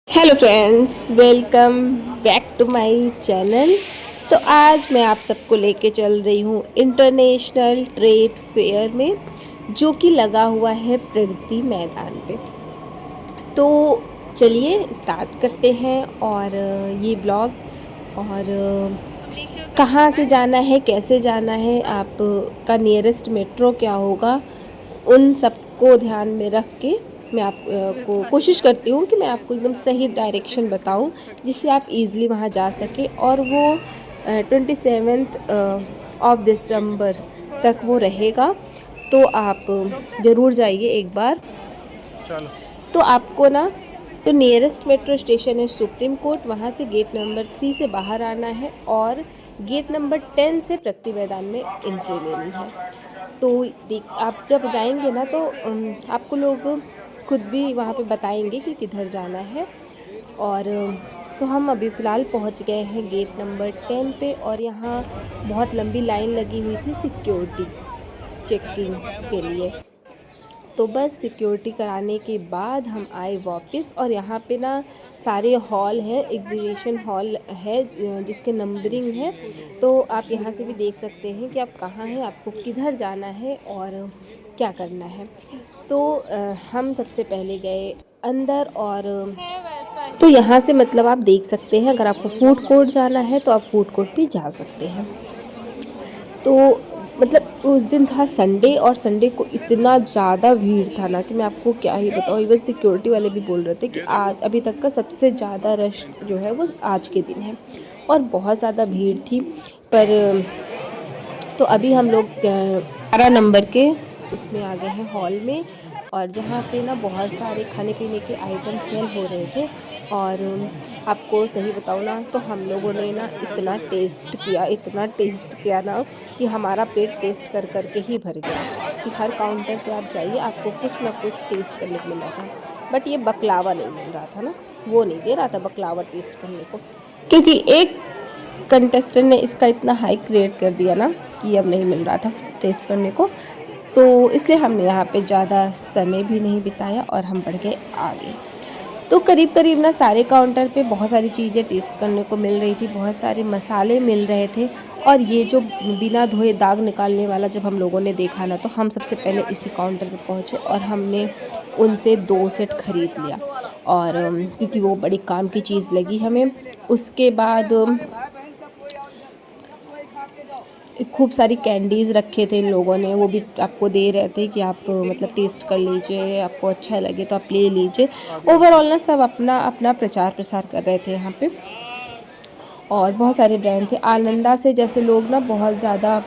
Hello friends, welcome back to my channel. तो आज मैं आप सबको लेके चल रही हूँ इंटरनेशनल ट्रेड फेयर में, जो कि लगा हुआ है प्रगति मैदान पे। तो चलिए स्टार्ट करते हैं। और ये ब्लॉग और कहाँ से जाना है, कैसे जाना है, आप का नियरेस्ट मेट्रो क्या होगा, उन सबको ध्यान में रख के मैं आप को कोशिश करती हूँ कि मैं आपको एकदम सही डायरेक्शन बताऊँ, जिससे आप इजीली वहाँ जा सके। और वो 27 ऑफ दिसंबर तक वो रहेगा। तो आप ज़रूर जाइए एक बार। चलो। तो आपको ना, तो नियरेस्ट मेट्रो स्टेशन है सुप्रीम कोर्ट, वहाँ से गेट नंबर 3 से बाहर आना है और गेट नंबर 10 से प्रगति मैदान में एंट्री लेनी है। तो देख, आप जब जाएंगे ना तो आपको लोग खुद भी वहाँ पे बताएंगे कि किधर जाना है। और तो हम अभी फ़िलहाल पहुँच गए हैं गेट नंबर 10 पे। और यहाँ बहुत लंबी लाइन लगी हुई थी सिक्योरिटी चेकिंग के लिए। तो बस सिक्योरिटी कराने के बाद हम आए वापस। और यहाँ पे ना सारे हॉल हैं, एग्जीबिशन हॉल है जिसके नंबरिंग है। तो आप यहाँ से भी देख सकते हैं कि आप कहाँ हैं, आपको किधर जाना है और क्या करना है। तो हम सबसे पहले गए अंदर। और तो यहाँ से मतलब आप देख सकते हैं, अगर आपको फूड कोर्ट जाना है तो आप फूड कोर्ट भी जा सकते हैं। तो मतलब उस दिन था संडे, और संडे को इतना ज़्यादा भीड़ था ना कि मैं आपको क्या ही बताऊँ। इवन सिक्योरिटी वाले भी बोल रहे थे कि आज अभी तक का सबसे ज़्यादा रश जो है वो आज के दिन है। और बहुत ज़्यादा भीड़ थी। पर तो अभी हम लोग 12 नंबर के उसमें आ गए हैं हॉल में। और जहाँ पे ना बहुत सारे खाने पीने के आइटम सेल हो रहे थे। और आपको सही बताऊँ ना, तो हम लोगों ने ना इतना टेस्ट किया ना कि हमारा पेट टेस्ट कर कर के ही भर गया। कि हर काउंटर पे आप जाइए, आपको कुछ ना कुछ टेस्ट करने को मिल रहा था। बट ये बकलावा नहीं मिल रहा था ना, वो नहीं दे रहा था बकलावा टेस्ट करने को। क्योंकि एक कंटेस्टेंट ने इसका इतना हाई क्रिएट कर दिया ना कि अब नहीं मिल रहा था टेस्ट करने को। तो इसलिए हमने यहाँ पे ज़्यादा समय भी नहीं बिताया और हम बढ़ गए आगे। तो करीब करीब ना सारे काउंटर पे बहुत सारी चीज़ें टेस्ट करने को मिल रही थी, बहुत सारे मसाले मिल रहे थे। और ये जो बिना धोए दाग निकालने वाला जब हम लोगों ने देखा ना, तो हम सबसे पहले इसी काउंटर पे पहुँचे और हमने उनसे 2 सेट ख़रीद लिया। और क्योंकि वो बड़ी काम की चीज़ लगी हमें। उसके बाद खूब सारी कैंडीज़ रखे थे इन लोगों ने, वो भी आपको दे रहे थे कि आप मतलब टेस्ट कर लीजिए, आपको अच्छा लगे तो आप ले लीजिए। ओवरऑल ना सब अपना अपना प्रचार प्रसार कर रहे थे यहाँ पे। और बहुत सारे ब्रांड थे। आनंदा से जैसे लोग ना बहुत ज़्यादा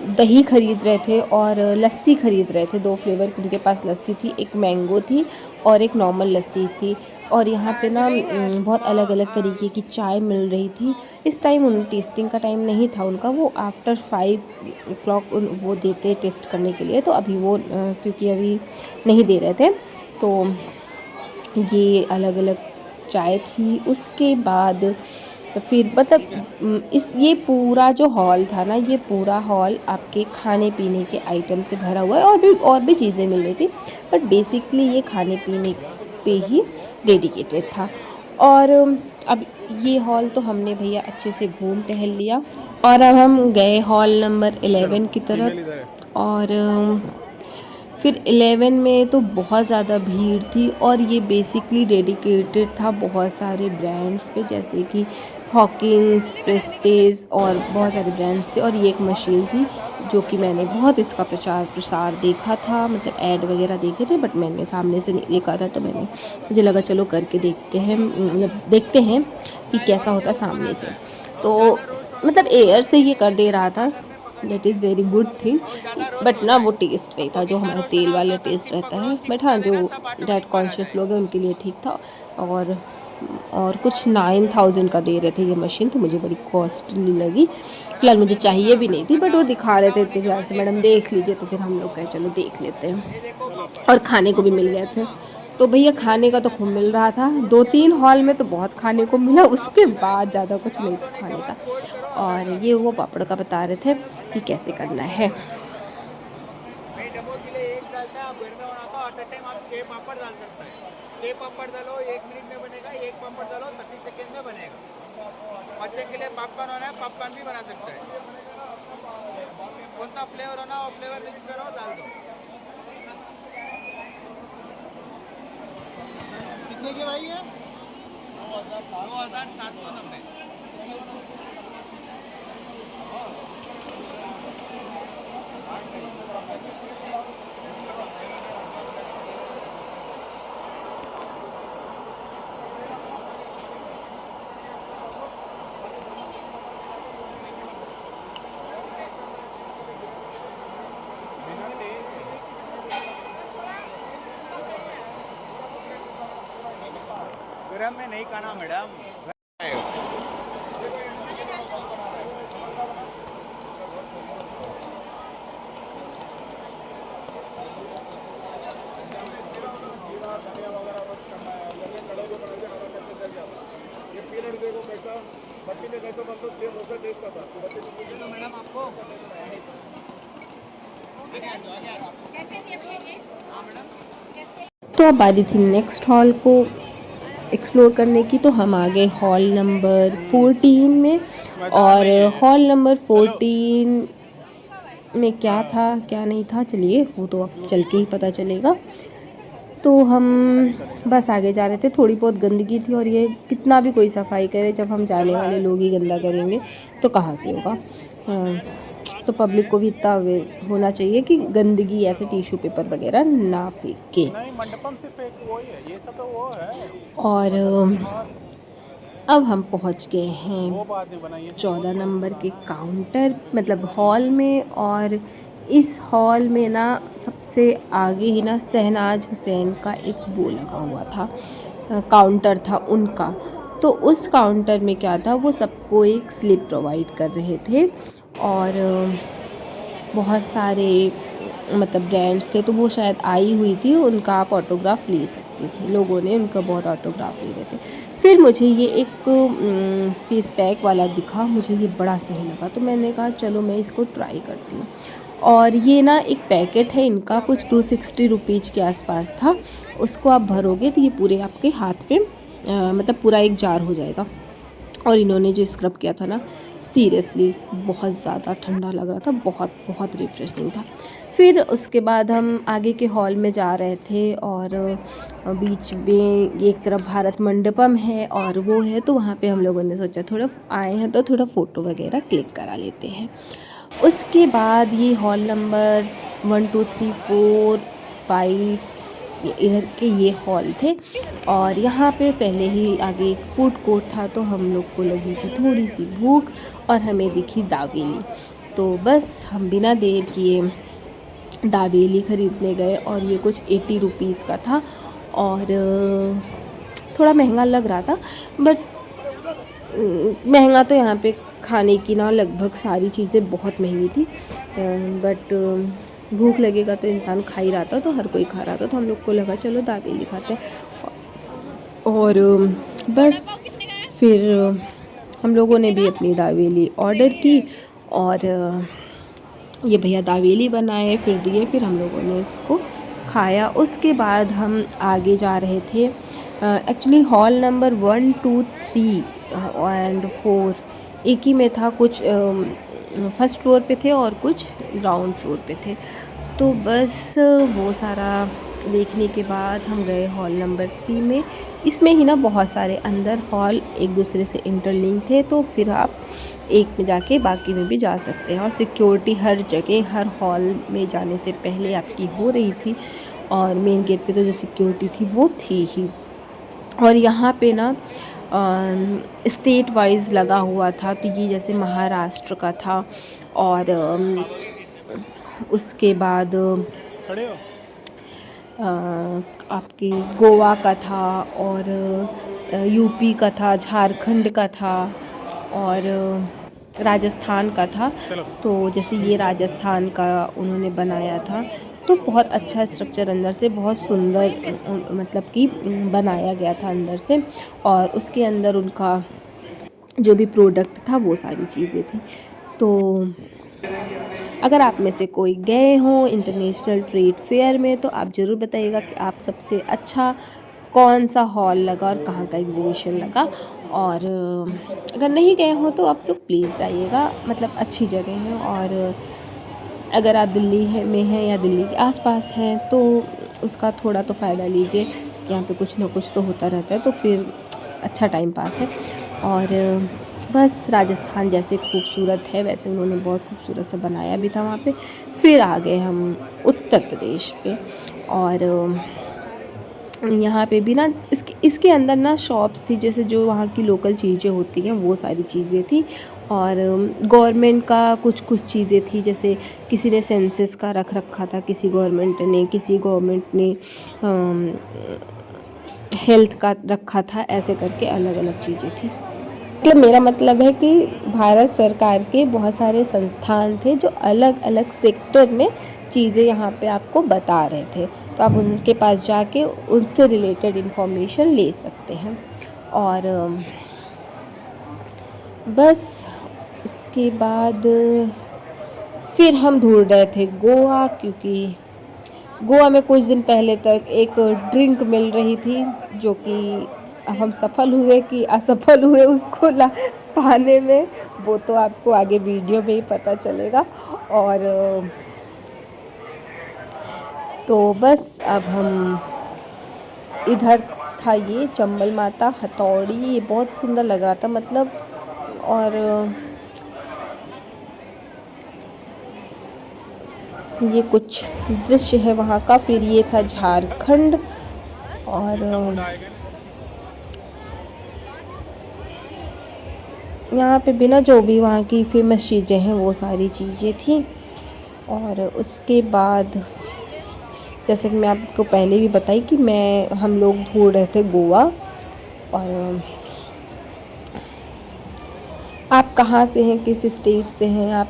दही खरीद रहे थे और लस्सी खरीद रहे थे। 2 फ्लेवर उनके पास लस्सी थी, एक मैंगो थी और एक नॉर्मल लस्सी थी। और यहाँ पे ना बहुत अलग अलग तरीके की चाय मिल रही थी। इस टाइम उन टेस्टिंग का टाइम नहीं था उनका, वो आफ्टर 5 o'clock वो देते टेस्ट करने के लिए। तो अभी वो क्योंकि अभी नहीं दे रहे थे, तो ये अलग अलग चाय थी। उसके बाद फिर मतलब इस ये पूरा जो हॉल था ना, ये पूरा हॉल आपके खाने पीने के आइटम से भरा हुआ है। और भी चीज़ें मिल रही थी, बट बेसिकली ये खाने पीने पे ही डेडिकेटेड था। और अब ये हॉल तो हमने भैया अच्छे से घूम टहल लिया। और अब हम गए हॉल नंबर 11 की तरफ। और फिर 11 में तो बहुत ज़्यादा भीड़ थी। और ये बेसिकली डेडिकेटेड था बहुत सारे ब्रांड्स पे, जैसे कि हॉकिंस, प्रेस्टीज और बहुत सारे ब्रांड्स थे। और ये एक मशीन थी जो कि मैंने बहुत इसका प्रचार प्रसार देखा था, मतलब ऐड वगैरह देखे थे, बट मैंने सामने से नहीं देखा था। तो मुझे लगा चलो करके देखते हैं, मतलब देखते हैं कि कैसा होता सामने से। तो मतलब एयर से ये कर दे रहा था, that is very good thing. But ना वो टेस्ट नहीं था जो हमारा तेल वाला टेस्ट रहता है। बट हाँ, जो डाइट कॉन्शियस लोग हैं उनके लिए ठीक था। और कुछ 9,000 का दे रहे थे ये मशीन, तो मुझे बड़ी कॉस्टली लगी। फिलहाल मुझे चाहिए भी नहीं थी, बट वो दिखा रहे थे इतने प्यार से, मैडम देख लीजिए। तो फिर हम लोग कहे चलो देख लेते हैं। और खाने को भी मिल गए थे। तो भैया खाने का तो खूब मिल रहा था, 2-3 हॉल में तो बहुत खाने को मिला, उसके बाद ज़्यादा कुछ नहीं था खाने का। और ये वो पापड़ का बता रहे थे कि कैसे करना है। डेमो के लिए एक डालता है, आप घर में बनाता हो, एट टाइम आप 6 पापड़ डाल सकते हैं। छः पापड़ डालो 1 मिनट में बनेगा, एक पापड़ डालो 30 सेकेंड में बनेगा। बच्चे के लिए पॉपकॉर्न होना है, पॉपकॉर्न भी बना सकते हैं। कौन सा फ्लेवर होना वो फ्लेवर मिक्स करो, डाल दो। कितने के भाई है? 2790। गरम में नहीं खाना मैडम। ये पीरियड देखो कैसा बच्चे ने कैसा मतलब सेम वैसा टेस्ट आता तो बच्चे ने पूछा तो मैडम आपको तो अब बारी थी नेक्स्ट हॉल को एक्सप्लोर करने की। तो हम आ गए हॉल नंबर 14 में। और हॉल नंबर 14 में क्या था क्या नहीं था, चलिए वो तो अब चल के ही पता चलेगा। तो हम बस आगे जा रहे थे, थोड़ी बहुत गंदगी थी और ये कितना भी कोई सफाई करे, जब हम जाने वाले लोग ही गंदा करेंगे तो कहाँ से होगा। तो पब्लिक को भी इतना अवेयर होना चाहिए कि गंदगी ऐसे टिश्यू पेपर वगैरह ना फेंके। नहीं मंडपम सिर्फ एक वही है, ये सब तो वो है और अब हम पहुंच गए वो हैं बात नहीं बनाई, ये सब बहुत 14 बड़ा नंबर के पुराना है। काउंटर मतलब हॉल में। और इस हॉल में ना सबसे आगे ही ना शहनाज हुसैन का एक वो लगा हुआ था, काउंटर था उनका। तो उस काउंटर में क्या था, वो सबको एक स्लिप प्रोवाइड कर रहे थे। और बहुत सारे मतलब ब्रांड्स थे, तो वो शायद आई हुई थी, उनका आप ऑटोग्राफ ले सकते थे। लोगों ने उनका बहुत ऑटोग्राफ ले रहे थे। फिर मुझे ये एक फेस पैक वाला दिखा, मुझे ये बड़ा सही लगा, तो मैंने कहा चलो मैं इसको ट्राई करती हूँ। और ये ना एक पैकेट है इनका, कुछ 260 रुपीज़ के आसपास था। उसको आप भरोगे तो ये पूरे आपके हाथ पे मतलब पूरा एक जार हो जाएगा। और इन्होंने जो स्क्रब किया था ना, सीरियसली बहुत ज़्यादा ठंडा लग रहा था, बहुत बहुत रिफ़्रेशिंग था। फिर उसके बाद हम आगे के हॉल में जा रहे थे और बीच में एक तरफ भारत मंडपम है और वो है, तो वहाँ पे हम लोगों ने सोचा थोड़ा आए हैं तो थोड़ा फ़ोटो वगैरह क्लिक करा लेते हैं। उसके बाद ये हॉल नंबर 1 2 3 4 5 इधर के ये हॉल थे। और यहाँ पे पहले ही आगे एक फूड कोर्ट था, तो हम लोग को लगी थी थोड़ी सी भूख और हमें दिखी दावेली। तो बस हम बिना देर किए दावेली ख़रीदने गए और ये कुछ 80 रुपीज़ का था। और थोड़ा महंगा लग रहा था, बट महंगा तो यहाँ पे खाने की ना लगभग सारी चीज़ें बहुत महंगी थी। बट भूख लगेगा तो इंसान खा ही रहा था, तो हर कोई खा रहा था, तो हम लोग को लगा चलो दावेली खाते हैं। और बस फिर हम लोगों ने भी अपनी दावेली ऑर्डर की और ये भैया दावेली बनाए, फिर दिए, फिर हम लोगों ने इसको खाया। उसके बाद हम आगे जा रहे थे। एक्चुअली हॉल नंबर 1 2 3 एंड 4 एक ही में था, कुछ फर्स्ट फ्लोर पे थे और कुछ ग्राउंड फ्लोर पे थे। तो बस वो सारा देखने के बाद हम गए हॉल नंबर 3 में। इसमें ही ना बहुत सारे अंदर हॉल एक दूसरे से इंटरलिंक थे, तो फिर आप एक में जाके बाकी में भी जा सकते हैं। और सिक्योरिटी हर जगह हर हॉल में जाने से पहले आपकी हो रही थी, और मेन गेट पे तो जो सिक्योरिटी थी वो थी ही। और यहाँ पे ना स्टेट वाइज लगा हुआ था, तो ये जैसे महाराष्ट्र का था। और उसके बाद खड़े हो आपके गोवा का था, और यूपी का था, झारखंड का था, और राजस्थान का था। चलो। तो जैसे ये राजस्थान का उन्होंने बनाया था, तो बहुत अच्छा स्ट्रक्चर अंदर से बहुत सुंदर मतलब कि बनाया गया था अंदर से। और उसके अंदर उनका जो भी प्रोडक्ट था वो सारी चीज़ें थी। तो अगर आप में से कोई गए हों इंटरनेशनल ट्रेड फेयर में, तो आप ज़रूर बताइएगा कि आप सबसे अच्छा कौन सा हॉल लगा और कहाँ का एग्जीबिशन लगा। और अगर नहीं गए हो तो आप लोग प्लीज़ जाइएगा, मतलब अच्छी जगह है। और अगर आप दिल्ली में हैं या दिल्ली के आसपास हैं तो उसका थोड़ा तो फ़ायदा लीजिए, क्योंकि यहाँ पे कुछ ना कुछ तो होता रहता है, तो फिर अच्छा टाइम पास है। और बस राजस्थान जैसे खूबसूरत है वैसे उन्होंने बहुत खूबसूरत सा बनाया भी था वहाँ पे। फिर आ गए हम उत्तर प्रदेश पे। और यहाँ पे भी ना इसके अंदर ना शॉप्स थी, जैसे जो वहाँ की लोकल चीज़ें होती हैं वो सारी चीज़ें थी। और गवर्नमेंट का कुछ कुछ चीज़ें थी, जैसे किसी ने सेंसस का रख रखा था, किसी गवर्नमेंट ने हेल्थ का रखा था, ऐसे करके अलग अलग चीज़ें थी। मतलब मेरा मतलब है कि भारत सरकार के बहुत सारे संस्थान थे जो अलग अलग सेक्टर में चीज़ें यहाँ पे आपको बता रहे थे, तो आप उनके पास जाके उनसे रिलेटेड इन्फॉर्मेशन ले सकते हैं। और बस उसके बाद फिर हम ढूंढ रहे थे गोवा, क्योंकि गोवा में कुछ दिन पहले तक एक ड्रिंक मिल रही थी जो कि हम सफल हुए कि असफल हुए उसको पाने में, वो तो आपको आगे वीडियो में ही पता चलेगा। और तो बस अब हम इधर था ये चंबल माता हथौड़ी, ये बहुत सुंदर लग रहा था मतलब। और ये कुछ दृश्य है वहाँ का। फिर ये था झारखंड। और यहाँ पे बिना जो भी वहाँ की फेमस चीज़ें हैं वो सारी चीज़ें थी। और उसके बाद जैसे कि मैं आपको पहले भी बताई कि हम लोग ढूंढ रहे थे गोवा। और आप कहाँ से हैं, किस स्टेट से हैं, आप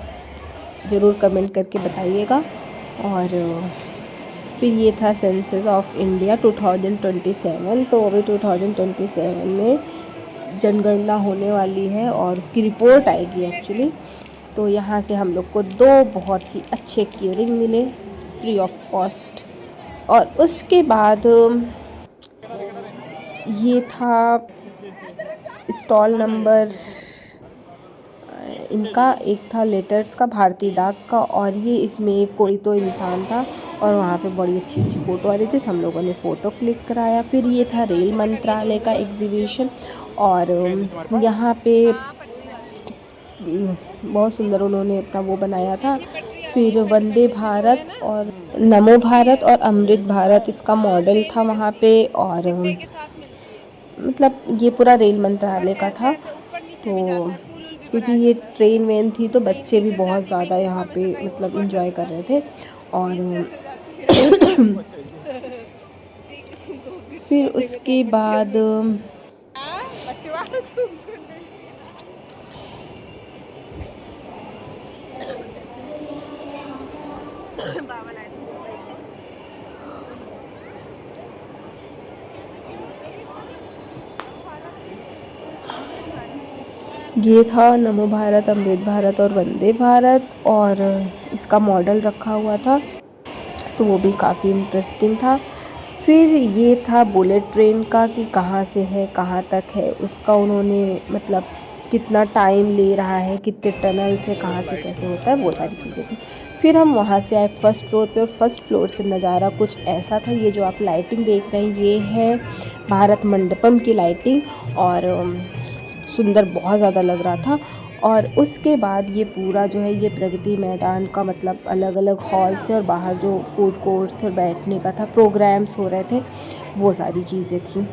ज़रूर कमेंट करके बताइएगा। और फिर ये था सेंसस ऑफ इंडिया 2027। तो अभी 2027 में जनगणना होने वाली है और उसकी रिपोर्ट आएगी एक्चुअली। तो यहाँ से हम लोग को 2 बहुत ही अच्छे क्यूरिंग मिले फ्री ऑफ कॉस्ट। और उसके बाद ये था स्टॉल नंबर इनका, एक था लेटर्स का, भारतीय डाक का। और ये इसमें कोई तो इंसान था और वहाँ पे बड़ी अच्छी अच्छी फ़ोटो आ रही थी, तो हम लोगों ने फ़ोटो क्लिक कराया। फिर ये था रेल मंत्रालय का एग्जीबिशन। और यहाँ पे बहुत सुंदर उन्होंने अपना वो बनाया था। फिर वंदे भारत और नमो भारत और अमृत भारत इसका मॉडल था वहाँ पे। और मतलब ये पूरा रेल मंत्रालय का था। तो क्योंकि ये ट्रेन वेन थी तो बच्चे भी बहुत ज़्यादा यहाँ पे मतलब इंजॉय कर रहे थे। और फिर उसके बाद ये था नमो भारत, अमृत भारत और वंदे भारत। और इसका मॉडल रखा हुआ था, तो वो भी काफ़ी इंटरेस्टिंग था। फिर ये था बुलेट ट्रेन का कि कहाँ से है कहाँ तक है उसका, उन्होंने मतलब कितना टाइम ले रहा है, कितने टनल से कहाँ से कैसे होता है, वो सारी चीज़ें थी। फिर हम वहाँ से आए फर्स्ट फ्लोर पे, और फर्स्ट फ्लोर से नज़ारा कुछ ऐसा था। ये जो आप लाइटिंग देख रहे हैं ये है भारत मंडपम की लाइटिंग, और सुंदर बहुत ज़्यादा लग रहा था। और उसके बाद ये पूरा जो है ये प्रगति मैदान का मतलब अलग अलग हॉल्स थे, और बाहर जो फूड कोर्ट्स थे और बैठने का था, प्रोग्राम्स हो रहे थे, वो सारी चीज़ें थी।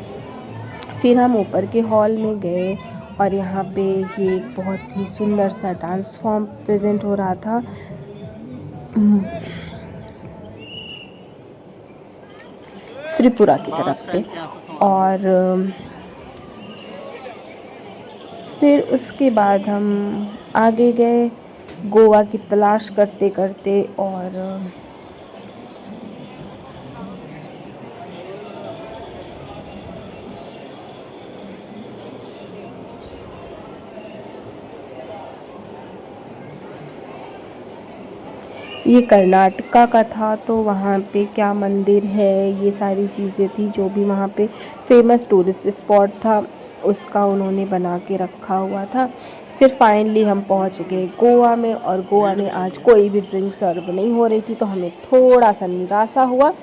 फिर हम ऊपर के हॉल में गए और यहाँ पे ये एक बहुत ही सुंदर सा डांस फॉर्म प्रेजेंट हो रहा था त्रिपुरा की तरफ से। और फिर उसके बाद हम आगे गए गोवा की तलाश करते करते। और ये कर्नाटका का था, तो वहाँ पे क्या मंदिर है, ये सारी चीज़ें थी जो भी वहाँ पे फेमस टूरिस्ट स्पॉट था उसका उन्होंने बना के रखा हुआ था। फिर फाइनली हम पहुँच गए गोवा में, और गोवा में आज कोई भी ड्रिंक सर्व नहीं हो रही थी, तो हमें थोड़ा सा निराशा हुआ।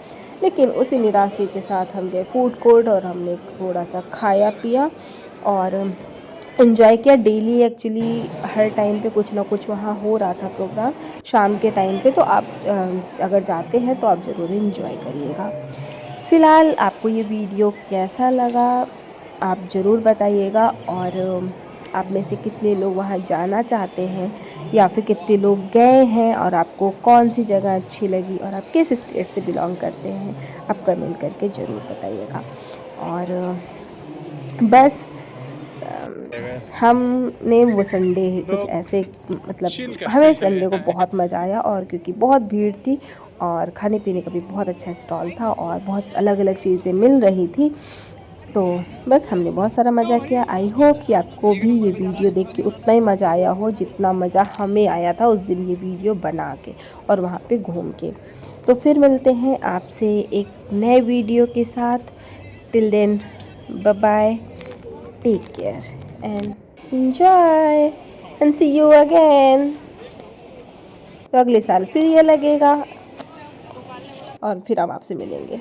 लेकिन उसी निराशे के साथ हम गए फूड कोर्ट और हमने थोड़ा सा खाया पिया और इन्जॉय किया। डेली एक्चुअली हर टाइम पे कुछ ना कुछ वहाँ हो रहा था प्रोग्राम शाम के टाइम पे, तो आप अगर जाते हैं तो आप ज़रूर इन्जॉय करिएगा। फ़िलहाल आपको ये वीडियो कैसा लगा आप ज़रूर बताइएगा, और आप में से कितने लोग वहाँ जाना चाहते हैं या फिर कितने लोग गए हैं, और आपको कौन सी जगह अच्छी लगी और आप किस स्टेट से बिलोंग करते हैं, आप कमेंट करके ज़रूर बताइएगा। और बस हमने वो संडे कुछ ऐसे मतलब हमें संडे को बहुत मज़ा आया, और क्योंकि बहुत भीड़ थी और खाने पीने का भी बहुत अच्छा स्टॉल था और बहुत अलग अलग चीज़ें मिल रही थी, तो बस हमने बहुत सारा मज़ा किया। आई होप कि आपको भी ये वीडियो देख के उतना ही मज़ा आया हो जितना मज़ा हमें आया था उस दिन ये वीडियो बना के और वहाँ पे घूम के। तो फिर मिलते हैं आपसे एक नए वीडियो के साथ। Till then bye bye, take care and enjoy and see you again. तो अगले साल फिर ये लगेगा और फिर हम आपसे मिलेंगे।